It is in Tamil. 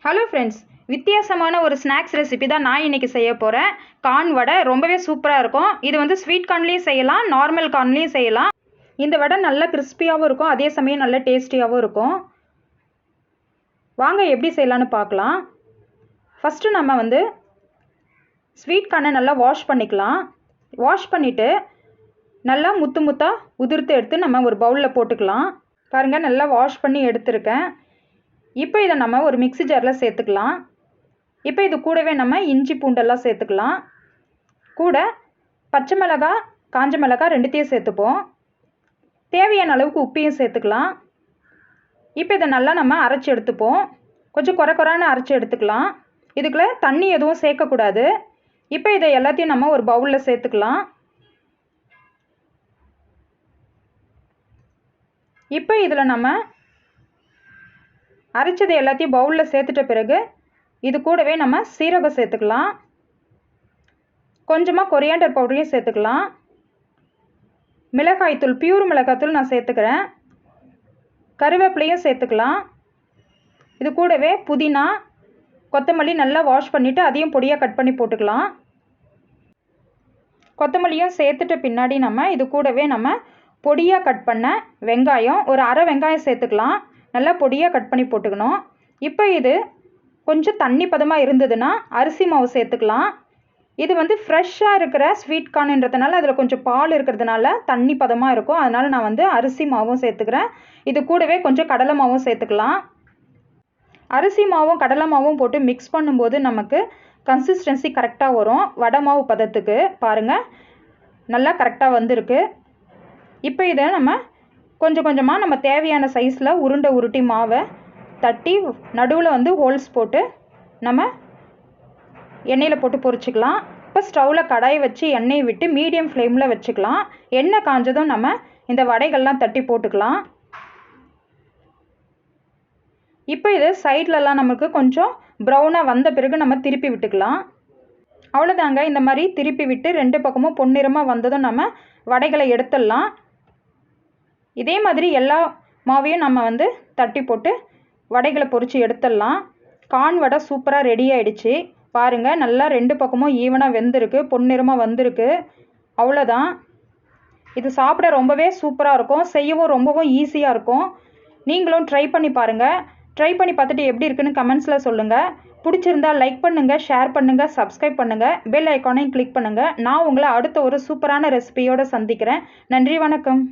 ஹலோ ஃப்ரெண்ட்ஸ், வித்தியாசமான ஒரு ஸ்நாக்ஸ் ரெசிபி தான் நான் இன்றைக்கி செய்ய போகிறேன். கார்ன் வடை ரொம்பவே சூப்பராக இருக்கும். இது வந்து ஸ்வீட் கார்ன்லேயும் செய்யலாம், நார்மல் கார்ன்லேயும் செய்யலாம். இந்த வடை நல்ல கிறிஸ்பியாகவும் இருக்கும், அதே சமயம் நல்ல டேஸ்டியாகவும் இருக்கும். வாங்க எப்படி செய்யலான்னு பார்க்கலாம். ஃபஸ்ட்டு நம்ம வந்து ஸ்வீட் கார்னை நல்லா வாஷ் பண்ணிக்கலாம். வாஷ் பண்ணிவிட்டு நல்லா முத்து முத்தாக உதிர்த்து எடுத்து நம்ம ஒரு பவுலில் போட்டுக்கலாம். பாருங்கள், நல்லா வாஷ் பண்ணி எடுத்துருக்கேன். இப்போ இதை நம்ம ஒரு மிக்ஸி ஜாரில் சேர்த்துக்கலாம். இப்போ இது கூடவே நம்ம இஞ்சி பூண்டெல்லாம் சேர்த்துக்கலாம். கூட பச்சை மிளகாய், காஞ்ச மிளகாய் ரெண்டுத்தையும் சேர்த்துப்போம். தேவையான அளவுக்கு உப்பையும் சேர்த்துக்கலாம். இப்போ இதை நல்லா நம்ம அரைச்சி எடுத்துப்போம். கொஞ்சம் குறைன்னு அரைச்சி எடுத்துக்கலாம். இதுக்குள்ளே தண்ணி எதுவும் சேர்க்கக்கூடாது. இப்போ இதை எல்லாத்தையும் நம்ம ஒரு பவுலில் சேர்த்துக்கலாம். இப்போ இதில் நம்ம அரைச்சது எல்லாத்தையும் பவுலில் சேர்த்துட்ட பிறகு இது கூடவே நம்ம சீரகம் சேர்த்துக்கலாம். கொஞ்சமாக கொரியாண்டர் பவுடரையும் சேர்த்துக்கலாம். மிளகாய்த்தூள், பியூர் மிளகாய்த்தூள் நான் சேர்த்துக்கிறேன். கருவேப்பிலையும் சேர்த்துக்கலாம். இது கூடவே புதினா, கொத்தமல்லி நல்லா வாஷ் பண்ணிவிட்டு அதையும் பொடியாக கட் பண்ணி போட்டுக்கலாம். கொத்தமல்லியும் சேர்த்துட்ட பின்னாடி நம்ம இது கூடவே நம்ம பொடியாக கட் பண்ண வெங்காயம், ஒரு அரை வெங்காயம் சேர்த்துக்கலாம். நல்லா பொடியாக கட் பண்ணி போட்டுக்கணும். இப்போ இது கொஞ்சம் தண்ணி பதமாக இருந்ததுன்னா அரிசி மாவு சேர்த்துக்கலாம். இது வந்து ஃப்ரெஷ்ஷாக இருக்கிற ஸ்வீட் கார்ன்ன்றதுனால அதில் கொஞ்சம் பால் இருக்கிறதுனால தண்ணி பதமாக இருக்கும். அதனால் நான் வந்து அரிசி மாவும் சேர்த்துக்கிறேன். இது கூடவே கொஞ்சம் கடலை மாவும் சேர்த்துக்கலாம். அரிசி மாவும் கடலை மாவும் போட்டு மிக்ஸ் பண்ணும்போது நமக்கு கன்சிஸ்டன்சி கரெக்டாக வரும். வடை மாவு பதத்துக்கு பாருங்கள், நல்லா கரெக்டாக வந்திருக்கு. இப்போ இதை நம்ம கொஞ்சம் கொஞ்சமாக நம்ம தேவையான சைஸில் உருட்டி மாவை தட்டி நடுவில் வந்து ஹோல்ஸ் போட்டு நம்ம எண்ணெயில் போட்டு பொரிச்சிக்கலாம். இப்போ ஸ்டவ்வில் கடாயை வச்சு எண்ணெயை விட்டு மீடியம் ஃப்ளேமில் வச்சுக்கலாம். எண்ணெய் காஞ்சதும் நம்ம இந்த வடைகள்லாம் தட்டி போட்டுக்கலாம். இப்போ இது சைட்லலாம் நமக்கு கொஞ்சம் ப்ரௌனாக வந்த பிறகு நம்ம திருப்பி விட்டுக்கலாம். அவ்வளோதாங்க. இந்த மாதிரி திருப்பி விட்டு ரெண்டு பக்கமும் பொன்னிறமாக வந்ததும் நம்ம வடைகளை எடுத்துடலாம். இதே மாதிரி எல்லா மாவையும் நம்ம வந்து தட்டி போட்டு வடைகளை பொரித்து எடுத்துடலாம். கார்ன் வடை சூப்பராக ரெடி ஆகிடுச்சு. பாருங்கள், நல்லா ரெண்டு பக்கமும் ஈவனாக வெந்திருக்கு, பொன்னிறமாக வந்திருக்கு. அவ்வளோதான். இது சாப்பிட ரொம்பவே சூப்பராக இருக்கும், செய்யவும் ரொம்பவும் ஈஸியாக இருக்கும். நீங்களும் ட்ரை பண்ணி பாருங்கள். ட்ரை பண்ணி பார்த்துட்டு எப்படி இருக்குன்னு கமெண்ட்ஸில் சொல்லுங்கள். பிடிச்சிருந்தா லைக் பண்ணுங்கள், ஷேர் பண்ணுங்கள், சப்ஸ்கிரைப் பண்ணுங்கள், பெல் ஐக்கானையும் கிளிக் பண்ணுங்கள். நான் உங்களை அடுத்த ஒரு சூப்பரான ரெசிபியோடு சந்திக்கிறேன். நன்றி, வணக்கம்.